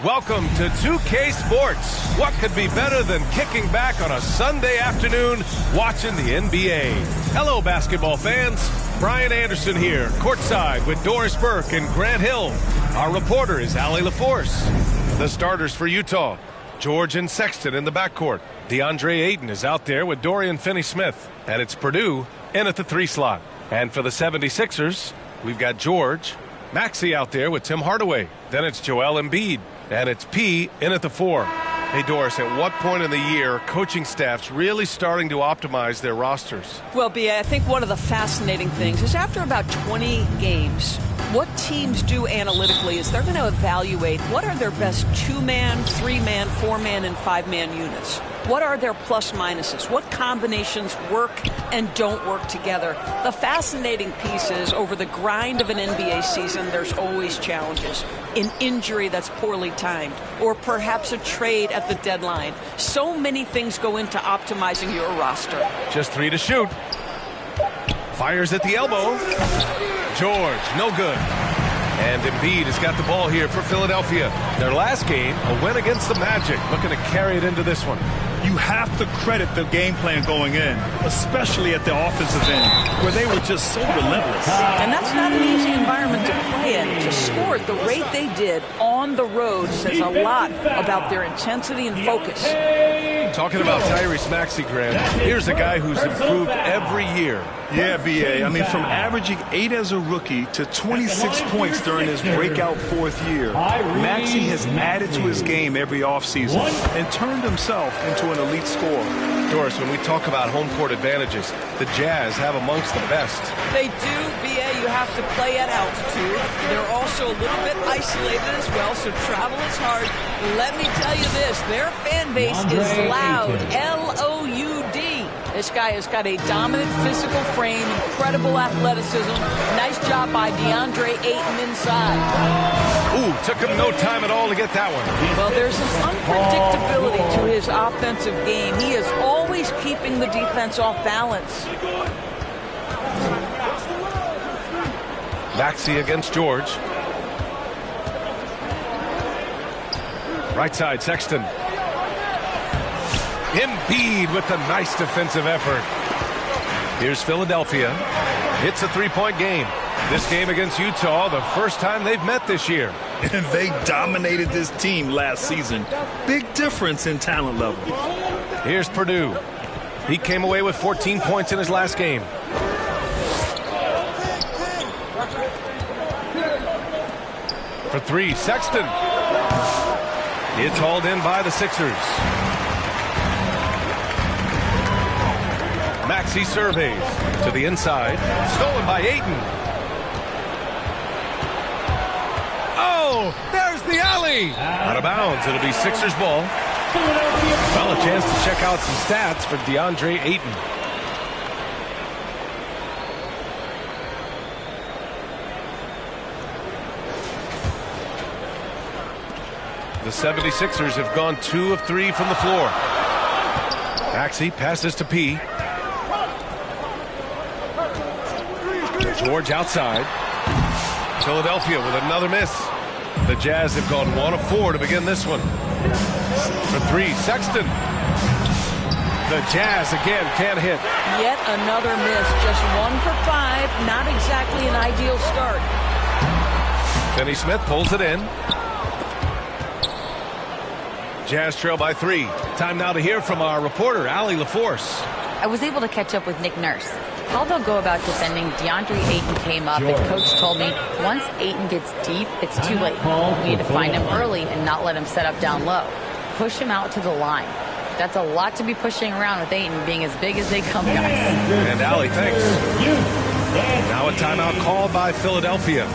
Welcome to 2K Sports. What could be better than kicking back on a Sunday afternoon watching the NBA? Hello, basketball fans. Brian Anderson here, courtside with Doris Burke and Grant Hill. Our reporter is Allie LaForce. The starters for Utah, George and Sexton in the backcourt. DeAndre Ayton is out there with Dorian Finney-Smith. And it's Purdue in at the 3 slot. And for the 76ers, we've got George, Maxey out there with Tim Hardaway. Then it's Joel Embiid. And it's P in at the 4. Hey, Doris, at what point in the year are coaching staffs really starting to optimize their rosters? Well, B.A., I think one of the fascinating things is after about 20 games, what teams do analytically is they're going to evaluate what are their best 2-man, 3-man, 4-man, and 5-man units. What are their plus minuses? What combinations work and don't work together? The fascinating piece is over the grind of an NBA season, there's always challenges. An injury that's poorly timed, or perhaps a trade at the deadline. So many things go into optimizing your roster. Just 3 to shoot. Fires at the elbow. George, no good. And Embiid has got the ball here for Philadelphia. Their last game, a win against the Magic, looking to carry it into this one. You have to credit the game plan going in, especially at the offensive end, where they were just so relentless. And that's not an easy environment to play in. To score at the rate they did on the road says a lot about their intensity and focus. Talking about Tyrese Maxey, Grant, here's a guy who's improved every year. Yeah, B.A. I mean, from averaging 8 as a rookie to 26 points during his breakout 4th year, Maxey has added to his game every offseason and turned himself into an elite scorer. Doris, when we talk about home court advantages, the Jazz have amongst the best. They do, B.A. You have to play at altitude. They're also a little bit isolated as well, so travel is hard. Let me tell you this, their fan base is loud, L-O-U-D. This guy has got a dominant physical frame, incredible athleticism. Nice job by DeAndre Ayton inside. Ooh, took him no time at all to get that one. Well, there's an unpredictability to his offensive game. He is always keeping the defense off balance. Maxey against George. Right side, Sexton. Embiid with a nice defensive effort. Here's Philadelphia. It's a 3-point game. This game against Utah, the first time they've met this year. And they dominated this team last season. Big difference in talent level. Here's Purdue. He came away with 14 points in his last game. For 3, Sexton. It's hauled in by the Sixers. Maxey surveys to the inside. Stolen by Ayton. Oh, there's the alley. Out of bounds. It'll be Sixers ball. Well, a chance to check out some stats for DeAndre Ayton. The 76ers have gone 2 of 3 from the floor. Maxey passes to P. George outside. Philadelphia with another miss. The Jazz have gone 1 of 4 to begin this one. For 3, Sexton. The Jazz again can't hit. Yet another miss. Just 1 for 5. Not exactly an ideal start. Finney-Smith pulls it in. Jazz trail by 3. Time now to hear from our reporter, Allie LaForce. I was able to catch up with Nick Nurse. How they'll go about defending DeAndre Ayton came up, and Coach told me once Ayton gets deep, it's too late. We need to find him early and not let him set up down low. Push him out to the line. That's a lot to be pushing around with Ayton being as big as they come, guys. And Allie, thanks. Now a timeout called by Philadelphia.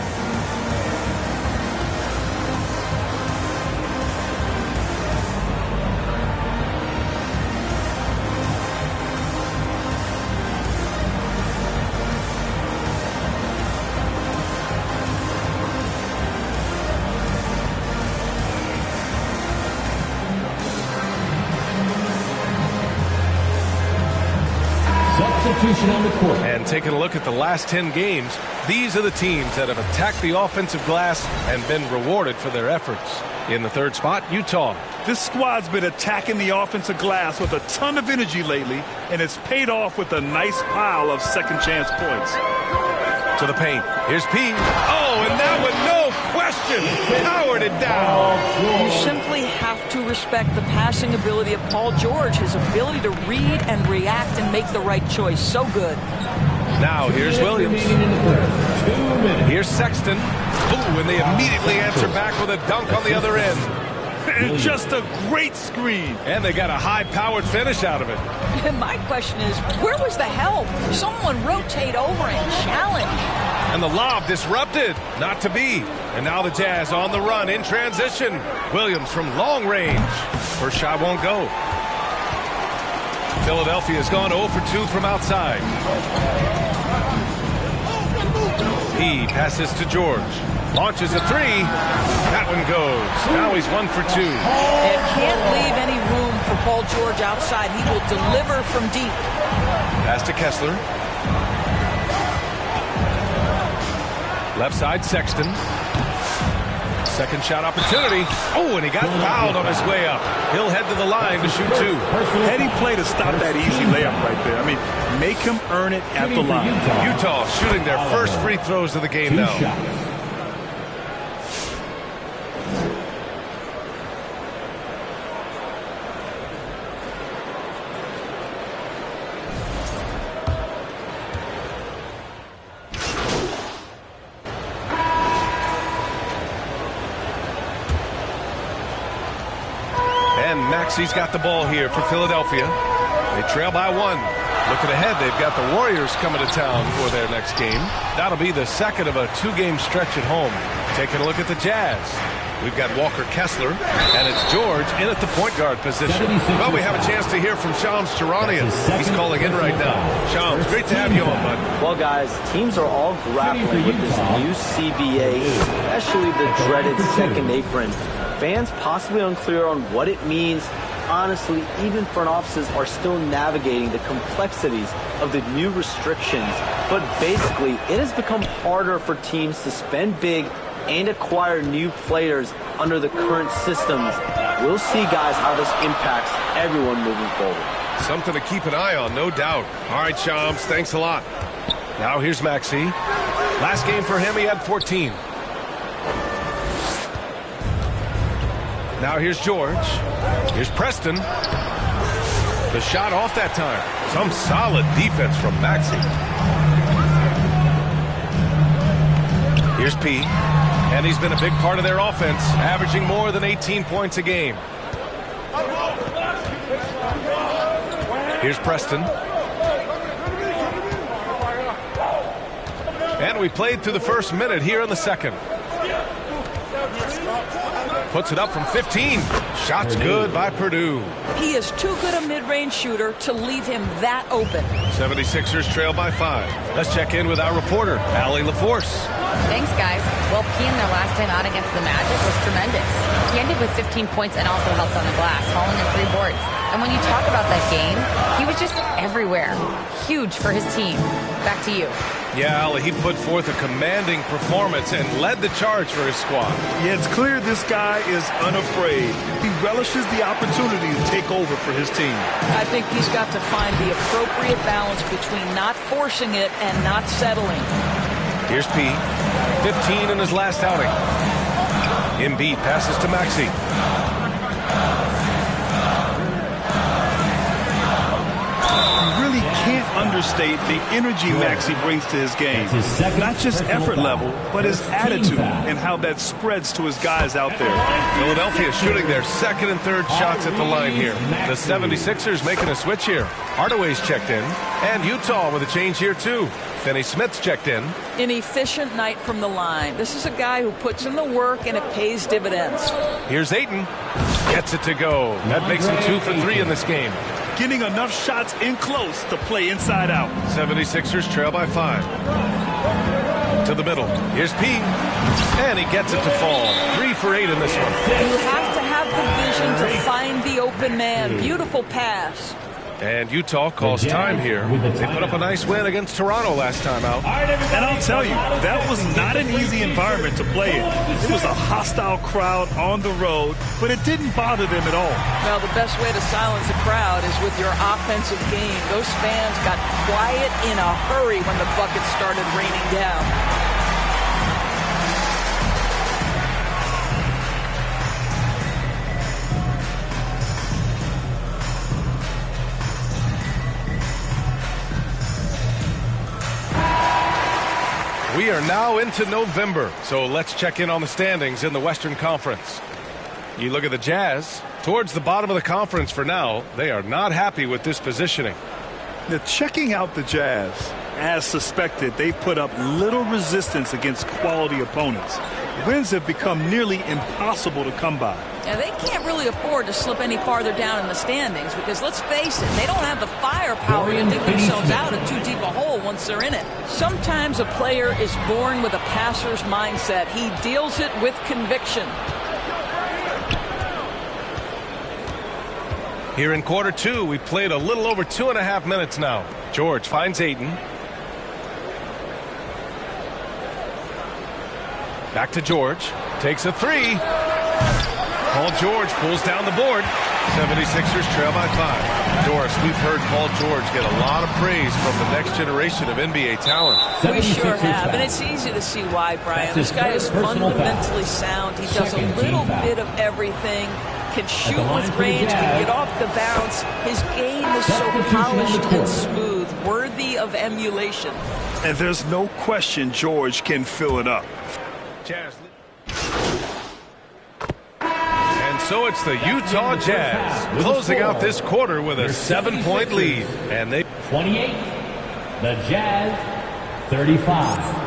On the court. And taking a look at the last 10 games, these are the teams that have attacked the offensive glass and been rewarded for their efforts. In the third spot, Utah. This squad's been attacking the offensive glass with a ton of energy lately, and it's paid off with a nice pile of second chance points. To the paint. Here's P. Oh, and that one, no question, powered it down. You simply have to respect the passing ability of Paul George, his ability to read and react and make the right choice. So good. Now here's Williams. Here's Sexton. Ooh, and they immediately answer back with a dunk on the other end. And just a great screen. And they got a high-powered finish out of it. And my question is, where was the help? Someone rotate over and challenge. And the lob disrupted. Not to be. And now the Jazz on the run in transition. Williams from long range. First shot won't go. Philadelphia's gone 0 for 2 from outside. He passes to George. Launches a three. That one goes. Now he's 1 for 2. And can't leave any room for Paul George outside. He will deliver from deep. Pass to Kessler. Left side, Sexton. Second shot opportunity. Oh, and he got fouled on his way up. He'll head to the line to shoot 2. Heady play to stop that easy layup right there. I mean, make him earn it at the line. Utah shooting their first free throws of the game now. Maxey's got the ball here for Philadelphia. They trail by 1. Looking ahead, they've got the Warriors coming to town for their next game. That'll be the second of a 2-game stretch at home. Taking a look at the Jazz. We've got Walker Kessler, and it's George in at the point guard position. Well, we have a chance to hear from Shams Charania. He's calling in right now. Shams, great to have you on, bud. Well, guys, teams are all grappling with this new CBA, especially the dreaded second apron. Fans possibly unclear on what it means. Honestly, even front offices are still navigating the complexities of the new restrictions. But basically, it has become harder for teams to spend big and acquire new players under the current systems. We'll see, guys, how this impacts everyone moving forward. Something to keep an eye on, no doubt. All right, Shams, thanks a lot. Now here's Maxey. Last game for him, he had 14. Now here's George. Here's Preston. The shot off that time. Some solid defense from Maxey. Here's P. And he's been a big part of their offense, averaging more than 18 points a game. Here's Preston. And we played through the first minute here in the second. Puts it up from 15. Shots good by Purdue. He is too good a mid-range shooter to leave him that open. 76ers trail by 5. Let's check in with our reporter, Allie LaForce. Thanks, guys. Well, P in their last time out against the Magic was tremendous. He ended with 15 points and also helped on the glass, hauling in 3 boards. And when you talk about that game, he was just everywhere. Huge for his team. Back to you. Yeah, Allie, he put forth a commanding performance and led the charge for his squad. Yeah, it's clear this guy is unafraid. He relishes the opportunity to take over for his team. I think he's got to find the appropriate balance between not forcing it and not settling. Here's P. 15 in his last outing. Embiid passes to Maxey. You really can't understate the energy Maxey brings to his game. Not just effort level, but his attitude and how that spreads to his guys out there. Philadelphia shooting their second and third shots at the line here. The 76ers making a switch here. Hardaway's checked in. And Utah with a change here, too. Finney Smith's checked in. An efficient night from the line. This is a guy who puts in the work and it pays dividends. Here's Ayton. Gets it to go. That makes him 2 for 3 in this game. Getting enough shots in close to play inside out. 76ers trail by 5. To the middle. Here's P. And he gets it to fall. 3 for 8 in this one. You have to have the vision to find the open man. Beautiful pass. And Utah calls time here. They put up a nice win against Toronto last time out. And I'll tell you, that was not an easy environment to play in. It was a hostile crowd on the road, but it didn't bother them at all. Well, the best way to silence a crowd is with your offensive game. Those fans got quiet in a hurry when the buckets started raining down. We are now into November, so let's check in on the standings in the Western Conference. You look at the Jazz, towards the bottom of the conference for now. They are not happy with this positioning. Now, checking out the Jazz, as suspected, they've put up little resistance against quality opponents. Wins have become nearly impossible to come by. Yeah, they can't really afford to slip any farther down in the standings because, let's face it, they don't have the firepower to dig themselves out of too deep a hole once they're in it. Sometimes a player is born with a passer's mindset. He deals it with conviction. Here in quarter two, we've played a little over 2.5 minutes now. George finds Ayton. Back to George. Takes a three. Paul George pulls down the board. 76ers trail by 5. Doris, we've heard Paul George get a lot of praise from the next generation of NBA talent. We sure have, and it's easy to see why, Brian. This guy is fundamentally sound. He does a little bit of everything. Can shoot with range, can get off the bounce. His game is so polished and smooth, worthy of emulation. And there's no question George can fill it up. Jazz. And so it's the Utah Jazz closing out this quarter with a 7-point lead. And they 28, the Jazz 35.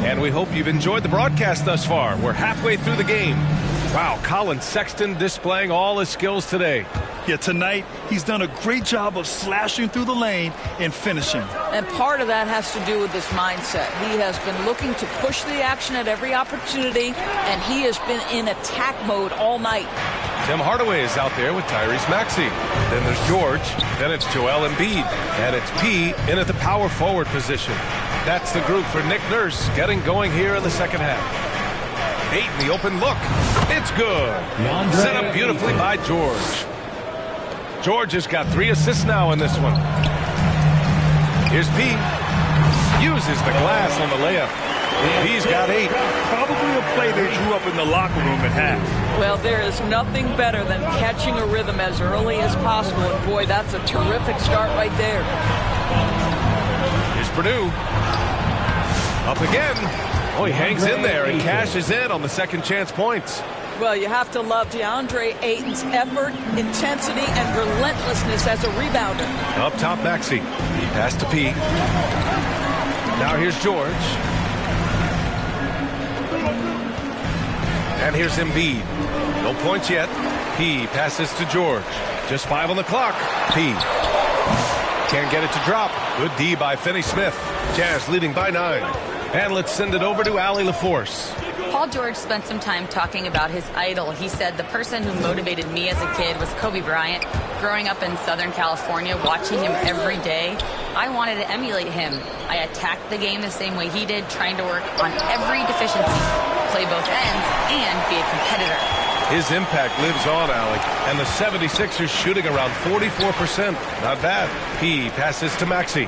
And we hope you've enjoyed the broadcast thus far. We're halfway through the game. Wow, Colin Sexton displaying all his skills today. Yeah, tonight he's done a great job of slashing through the lane and finishing. And part of that has to do with his mindset. He has been looking to push the action at every opportunity, and he has been in attack mode all night. Tim Hardaway is out there with Tyrese Maxey. Then there's George. Then it's Joel Embiid. And it's P in at the power forward position. That's the group for Nick Nurse getting going here in the second half. 8 in the open look. It's good. Set up beautifully by George. George has got 3 assists now in this one. Here's P. Uses the glass on the layup. He's got 8. Probably a play they drew up in the locker room at half. Well, there is nothing better than catching a rhythm as early as possible. And boy, that's a terrific start right there. Here's Purdue. Up again. Oh, he hangs in there and cashes in on the second chance points. Well, you have to love DeAndre Ayton's effort, intensity, and relentlessness as a rebounder. Up top, Maxey. Pass to P. Now here's George. And here's Embiid. No points yet. P passes to George. Just 5 on the clock. P. Can't get it to drop. Good D by Finney-Smith. Jazz leading by 9. And let's send it over to Allie LaForce. Paul George spent some time talking about his idol. He said, the person who motivated me as a kid was Kobe Bryant. Growing up in Southern California, watching him every day, I wanted to emulate him. I attacked the game the same way he did, trying to work on every deficiency, play both ends, and be a competitor. His impact lives on, Alec, and the 76ers shooting around 44%. Not bad. He passes to Maxey.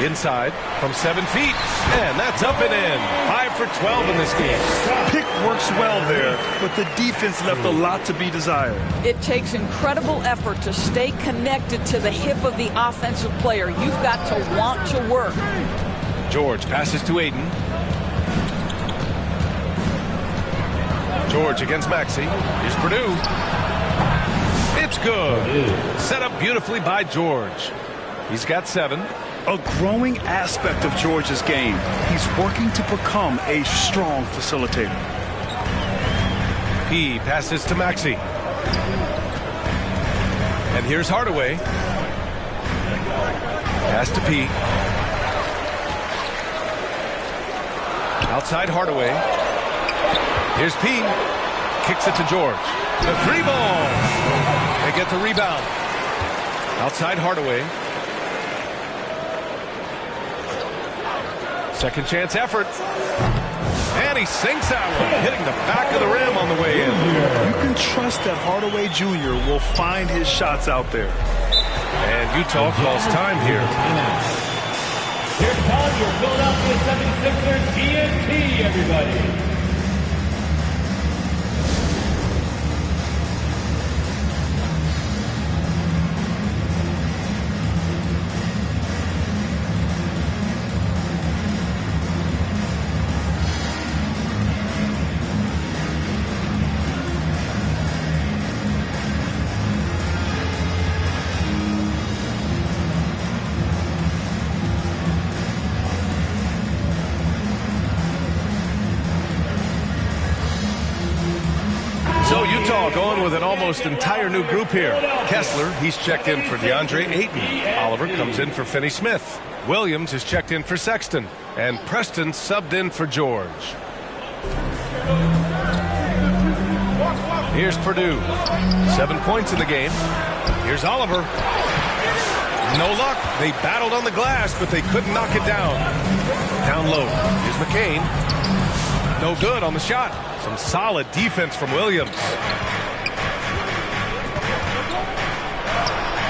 Inside from 7 feet, and that's up and in. 5 for 12 in this game. Pick works well there, but the defense left a lot to be desired. It takes incredible effort to stay connected to the hip of the offensive player. You've got to want to work. George passes to Ayton. George against Maxey. Here's Purdue. It's good. Set up beautifully by George. He's got 7. A growing aspect of George's game. He's working to become a strong facilitator. He passes to Maxey. And here's Hardaway. Pass to P. Outside Hardaway. Here's P. Kicks it to George. The 3-ball. They get the rebound. Outside Hardaway. Second chance effort. And he sinks that one, hitting the back of the rim on the way in. You can trust that Hardaway Jr. will find his shots out there. And Utah calls time here. Here comes your Philadelphia 76ers TNT, everybody. So Utah going with an almost entire new group here. Kessler, he's checked in for DeAndre Ayton. Oliver comes in for Finney Smith. Williams is checked in for Sexton. And Preston subbed in for George. Here's Purdue. 7 points in the game. Here's Oliver. No luck. They battled on the glass, but they couldn't knock it down. Down low. Here's McCain. No good on the shot. Some solid defense from Williams.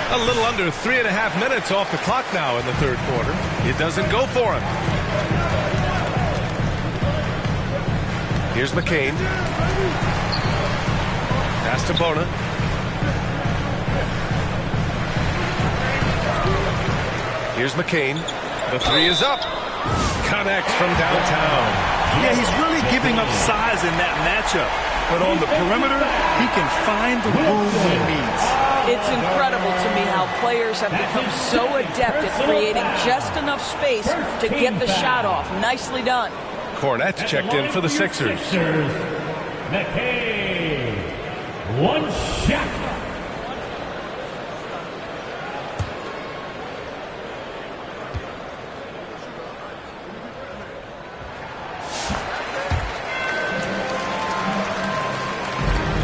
A little under 3.5 minutes off the clock now in the third quarter. It doesn't go for him. Here's McCain. Pass to Bona. Here's McCain. The 3 is up. Connects from downtown. Yeah, he's really giving up size in that matchup. But on the perimeter, he can find the room when he needs. It's incredible to me how players have become so adept at creating just enough space to get the shot off. Nicely done. Cornette checked in for the Sixers. McCain. One shot.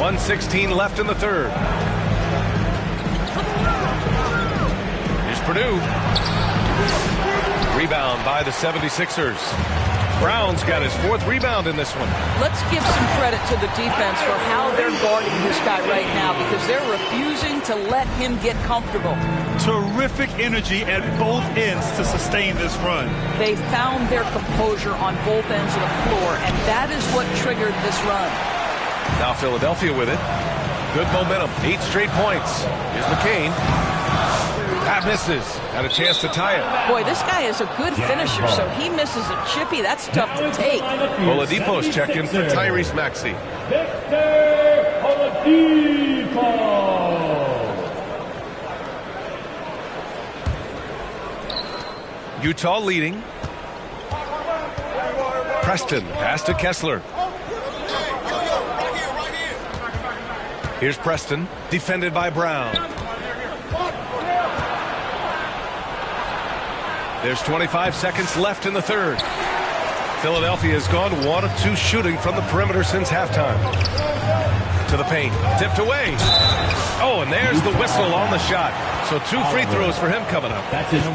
.116 left in the third. Here's Purdue. Rebound by the 76ers. Brown's got his 4th rebound in this one. Let's give some credit to the defense for how they're guarding this guy right now because they're refusing to let him get comfortable. Terrific energy at both ends to sustain this run. They found their composure on both ends of the floor, and that is what triggered this run. Now Philadelphia with it. Good momentum. 8 straight points. Here's McCain. That misses. Had a chance to tie it. Boy, this guy is a good finisher, so he misses a chippy. That's tough to take. Oladipo's checked in for Tyrese Maxey. Victor Oladipo. Utah leading. Preston pass to Kessler. Here's Preston, defended by Brown. There's 25 seconds left in the third. Philadelphia has gone 1 of 2 shooting from the perimeter since halftime. To the paint, tipped away. Oh, and there's the whistle on the shot. So 2 free throws for him coming up.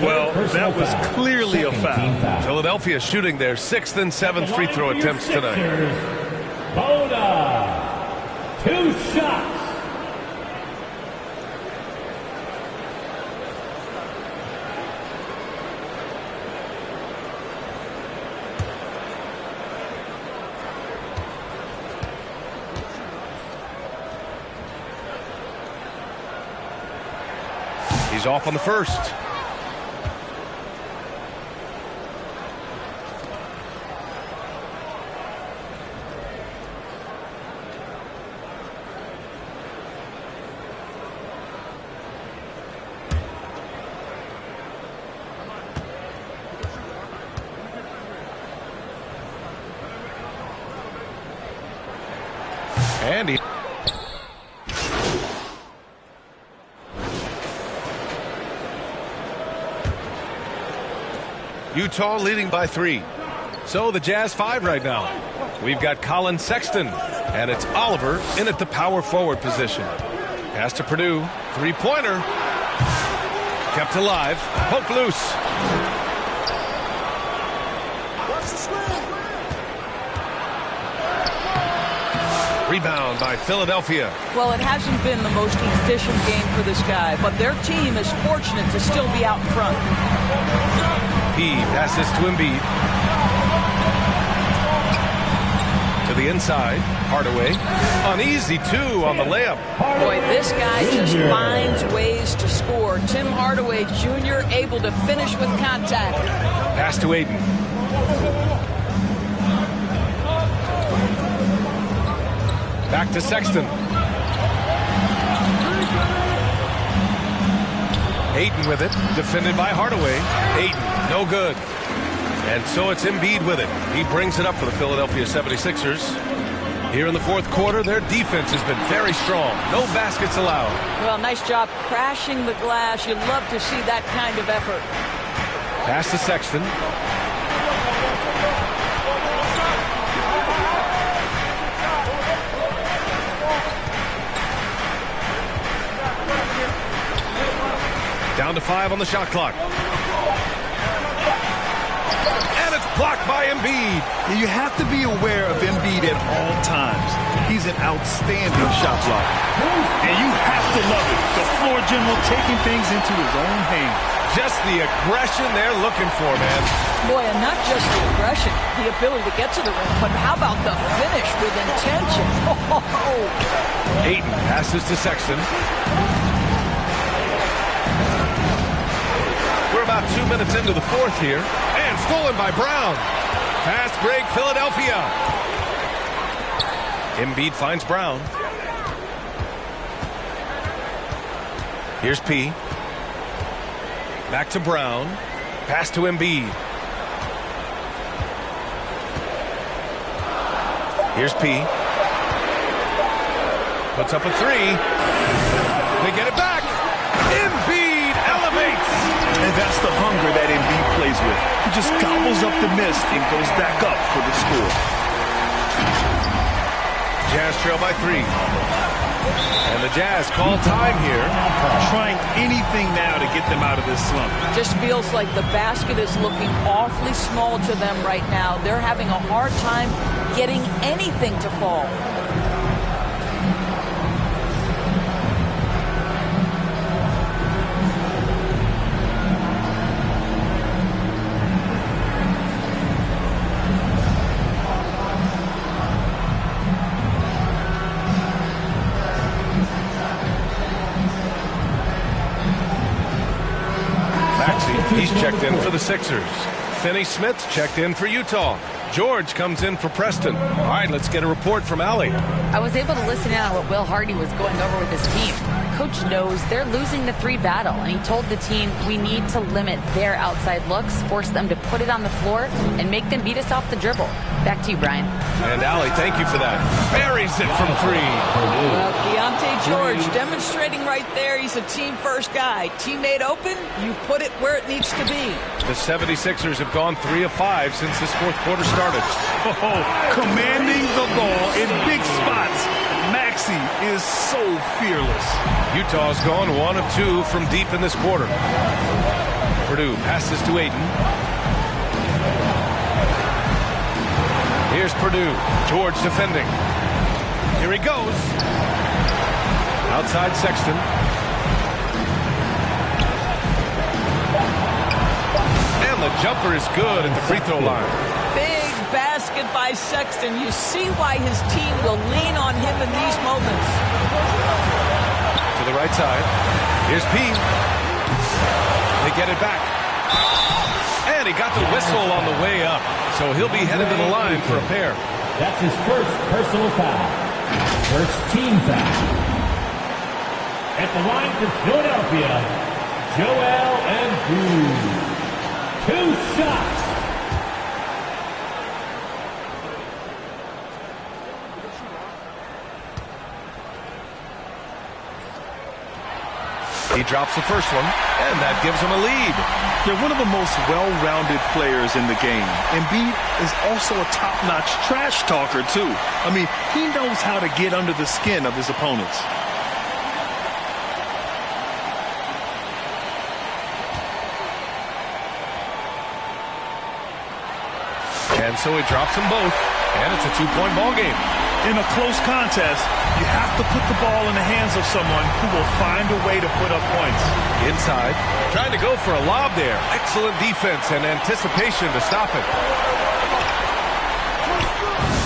Well, that was clearly a foul. Philadelphia shooting their 6th and 7th free throw attempts tonight. Bona. 2 shots. He's off on the first. And he... Utah leading by 3. So the Jazz 5 right now. We've got Colin Sexton, and it's Oliver in at the power forward position. Pass to Purdue. Three-pointer. Kept alive. Poke loose. Rebound by Philadelphia. Well, it hasn't been the most efficient game for this guy, but their team is fortunate to still be out in front. He passes to Embiid. To the inside. Hardaway. Uneasy, too, on the layup. Boy, this guy just finds ways to score. Tim Hardaway Jr. able to finish with contact. Pass to Aiden. Back to Sexton. Ayton with it. Defended by Hardaway. Ayton, no good. And so it's Embiid with it. He brings it up for the Philadelphia 76ers. Here in the fourth quarter, their defense has been very strong. No baskets allowed. Well, nice job crashing the glass. You'd love to see that kind of effort. Pass to Sexton. Down to 5 on the shot clock. And it's blocked by Embiid. You have to be aware of Embiid at all times. He's an outstanding shot blocker. And you have to love it. The floor general taking things into his own hands. Just the aggression they're looking for, man. Boy, and not just the aggression, the ability to get to the rim, but how about the finish with intention? Oh. Ayton passes to Sexton. We're about 2 minutes into the fourth here. And stolen by Brown. Fast break, Philadelphia. Embiid finds Brown. Here's P. Back to Brown. Pass to Embiid. Here's P. Puts up a 3. They get it back. Embiid elevates. And that's the hunger that Embiid plays with. He just gobbles up the miss and goes back up for the score. Jazz trail by 3. And the Jazz call time here. Trying anything now to get them out of this slump. Just feels like the basket is looking awfully small to them right now. They're having a hard time getting anything to fall. He's checked in for the Sixers. Finney Smith's checked in for Utah. George comes in for Preston. All right, let's get a report from Allie. I was able to listen in on what Will Hardy was going over with his team. Coach knows they're losing the 3 battle, and he told the team we need to limit their outside looks, force them to put it on the floor, and make them beat us off the dribble. Back to you, Brian. And Allie, thank you for that. Buries it from 3. Well, Keontae George demonstrating right there he's a team-first guy. Teammate open, you put it where it needs to be. The 76ers have gone 3 of 5 since this fourth quarter started. Oh, commanding the ball in big spots. Maxey is so fearless. Utah's gone 1 of 2 from deep in this quarter. Purdue passes to Ayton. Here's Purdue. George defending. Here he goes. Outside Sexton. And the jumper is good at the free throw line. Big basket by Sexton. You see why his team will lean on him in these moments. To the right side. Here's P. They get it back. And he got the whistle on the way up. So he'll be headed to the line for a pair. That's his first personal foul. First team foul. At the line for Philadelphia, Joel Embiid. 2 shots. He drops the first one, and that gives him a lead. They're one of the most well-rounded players in the game. Embiid is also a top-notch trash talker, too. I mean, he knows how to get under the skin of his opponents. And so he drops them both, and it's a two-point ball game. In a close contest, you have to put the ball in the hands of someone who will find a way to put up points. Inside, trying to go for a lob there. Excellent defense and anticipation to stop it.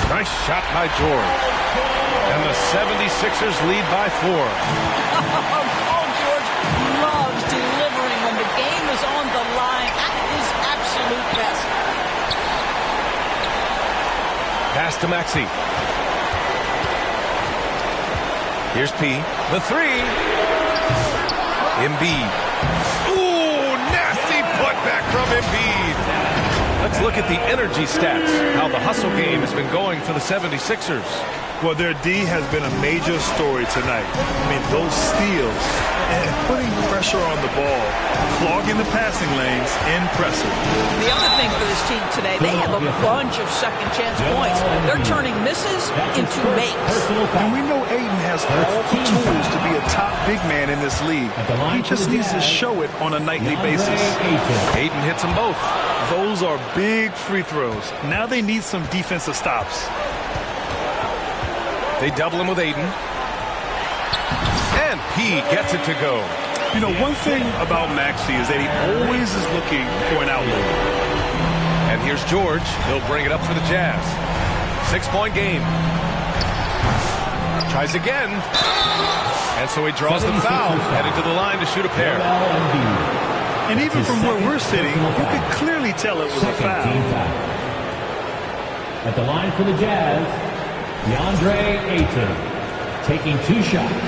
Nice shot by George. And the 76ers lead by 4. Paul George loves delivering when the game is on the line at his absolute best. Pass to Maxey. Here's P. The 3. Embiid. Ooh, nasty putback from Embiid. Let's look at the energy stats, how the hustle game has been going for the 76ers. Well, their D has been a major story tonight. I mean, those steals and putting pressure on the ball, clogging the passing lanes, impressive. The other thing for this team today, they have a bunch of second-chance points. They're turning misses into makes. And we know Ayton has all the tools to be a top big man in this league. He just needs to show it on a nightly basis. Ayton hits them both. Those are big free throws. Now they need some defensive stops. They double him with Ayton. And P gets it to go. You know, one thing about Maxey is that he always is looking for an outlet. And here's George. He'll bring it up for the Jazz. 6-point game. Tries again. And so he draws the foul, headed to the line to shoot a pair. And even from where we're sitting, you could clearly tell it was a foul. At the line for the Jazz, DeAndre Ayton taking 2 shots.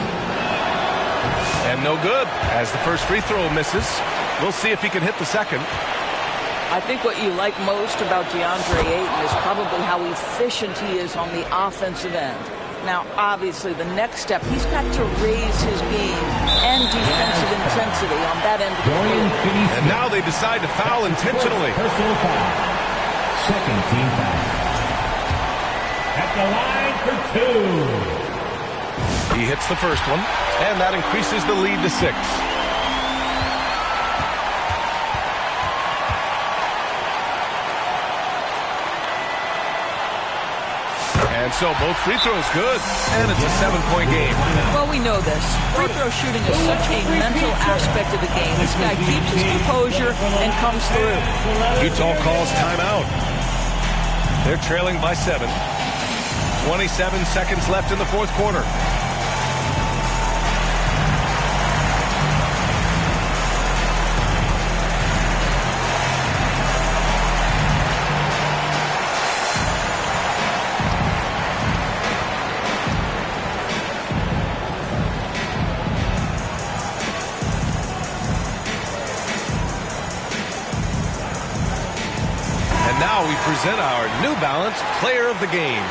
And no good, as the first free throw misses. We'll see if he can hit the second. I think what you like most about DeAndre Ayton is probably how efficient he is on the offensive end. Now, obviously, the next step, he's got to raise his game and defensive intensity on that end of the floor. And now they decide to foul intentionally. Personal foul. Second team foul. At the line for 2. He hits the first one, and that increases the lead to 6. And so both free throws good, and it's a 7-point game. Well, we know this. Free throw shooting is such a mental aspect of the game. This guy keeps his composure and comes through. Utah calls timeout. They're trailing by 7. 27 seconds left in the fourth quarter. And now we present our New Balance Player of the Game.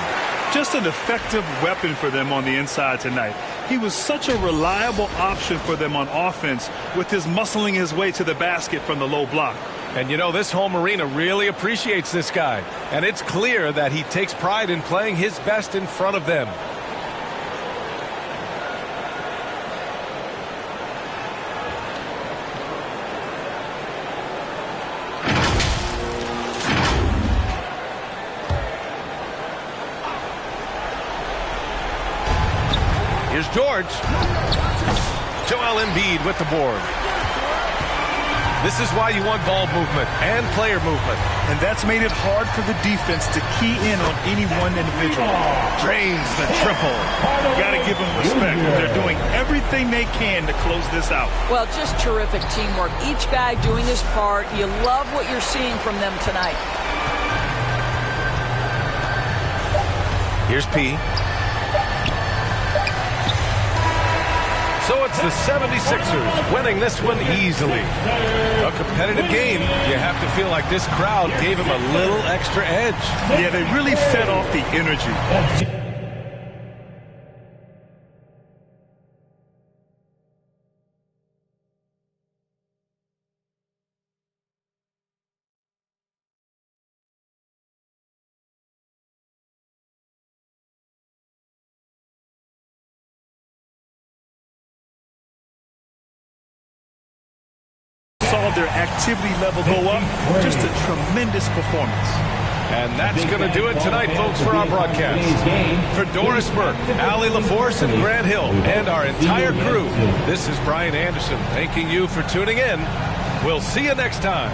Just an effective weapon for them on the inside tonight. He was such a reliable option for them on offense with his muscling his way to the basket from the low block. And you know, this home arena really appreciates this guy. And it's clear that he takes pride in playing his best in front of them. Here's George. Joel Embiid with the board. This is why you want ball movement and player movement. And that's made it hard for the defense to key in on any one individual. Drains the triple. Got to give them respect. They're doing everything they can to close this out. Well, just terrific teamwork. Each guy doing his part. You love what you're seeing from them tonight. Here's P. So it's the 76ers winning this one easily. A competitive game. You have to feel like this crowd gave him a little extra edge. Yeah, they really fed off the energy. saw their activity level go up. Just a tremendous performance. And that's going to do it tonight, folks, for our broadcast. For Doris Burke, Allie LaForce, and Grant Hill, and our entire crew, this is Brian Anderson thanking you for tuning in. We'll see you next time.